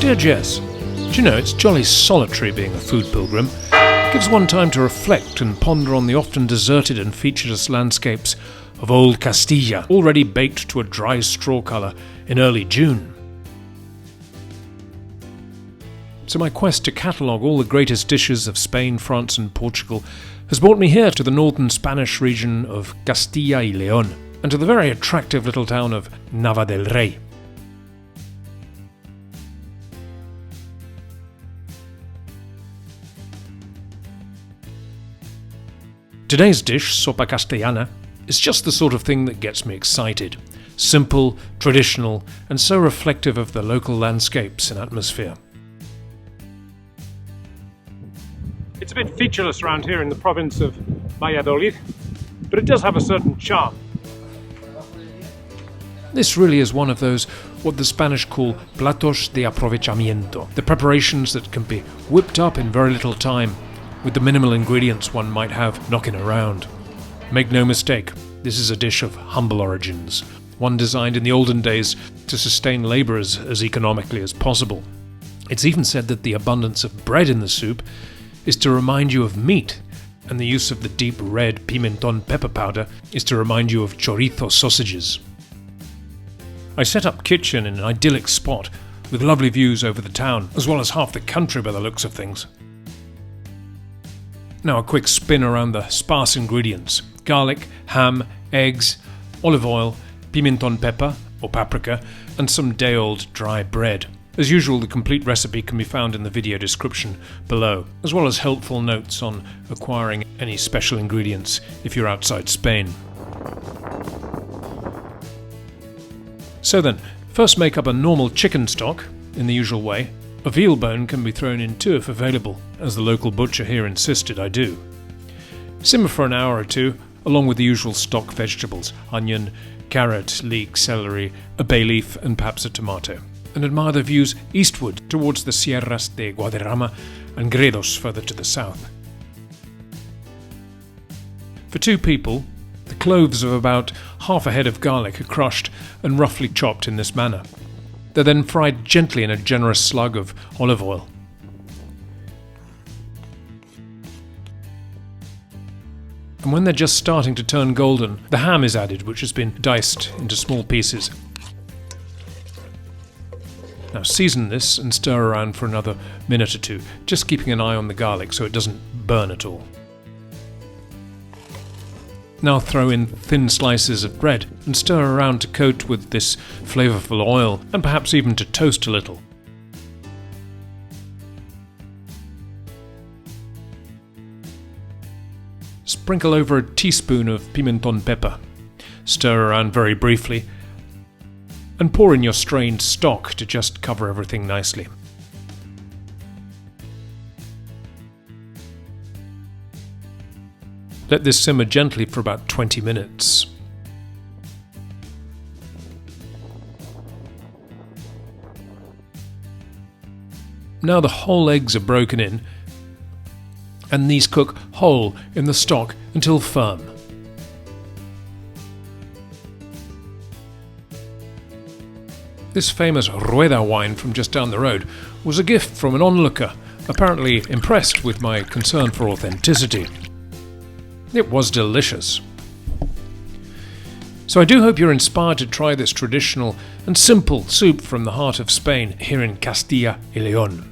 Dear Jess, do you know it's jolly solitary being a food pilgrim. It gives one time to reflect and ponder on the often deserted and featureless landscapes of Old Castile, already baked to a dry straw colour in early June. So my quest to catalogue all the greatest dishes of Spain, France and Portugal has brought me here to the northern Spanish region of Castilla y León and to the very attractive little town of Nava del Rey. Today's dish, Sopa Castellana, is just the sort of thing that gets me excited. Simple, traditional, and so reflective of the local landscapes and atmosphere. It's a bit featureless around here in the province of Valladolid, but it does have a certain charm. This really is one of those, what the Spanish call platos de aprovechamiento, the preparations that can be whipped up in very little time, with the minimal ingredients one might have knocking around. Make no mistake, this is a dish of humble origins, one designed in the olden days to sustain labourers as economically as possible. It's even said that the abundance of bread in the soup is to remind you of meat, and the use of the deep red pimenton pepper powder is to remind you of chorizo sausages. I set up kitchen in an idyllic spot with lovely views over the town, as well as half the country by the looks of things. Now a quick spin around the sparse ingredients: garlic, ham, eggs, olive oil, pimenton pepper or paprika, and some day-old dry bread. As usual, the complete recipe can be found in the video description below, as well as helpful notes on acquiring any special ingredients if you're outside Spain. So then, first make up a normal chicken stock in the usual way. A veal bone can be thrown in too if available, as the local butcher here insisted I do. Simmer for an hour or two, along with the usual stock vegetables: onion, carrot, leek, celery, a bay leaf and perhaps a tomato. And admire the views eastward towards the Sierras de Guadarrama and Gredos further to the south. For two people, the cloves of about half a head of garlic are crushed and roughly chopped in this manner. They're then fried gently in a generous slug of olive oil. And when they're just starting to turn golden, the ham is added, which has been diced into small pieces. Now season this and stir around for another minute or two, just keeping an eye on the garlic so it doesn't burn at all. Now throw in thin slices of bread and stir around to coat with this flavourful oil and perhaps even to toast a little. Sprinkle over a teaspoon of pimenton pepper, stir around very briefly, and pour in your strained stock to just cover everything nicely. Let this simmer gently for about 20 minutes. Now the whole eggs are broken in, and these cook whole in the stock until firm. This famous Rueda wine from just down the road was a gift from an onlooker, apparently impressed with my concern for authenticity. It was delicious. So I do hope you're inspired to try this traditional and simple soup from the heart of Spain here in Castilla y León.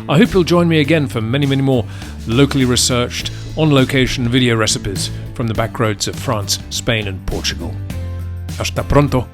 I hope you'll join me again for many more locally researched, on-location video recipes from the back roads of France, Spain and Portugal. Hasta pronto!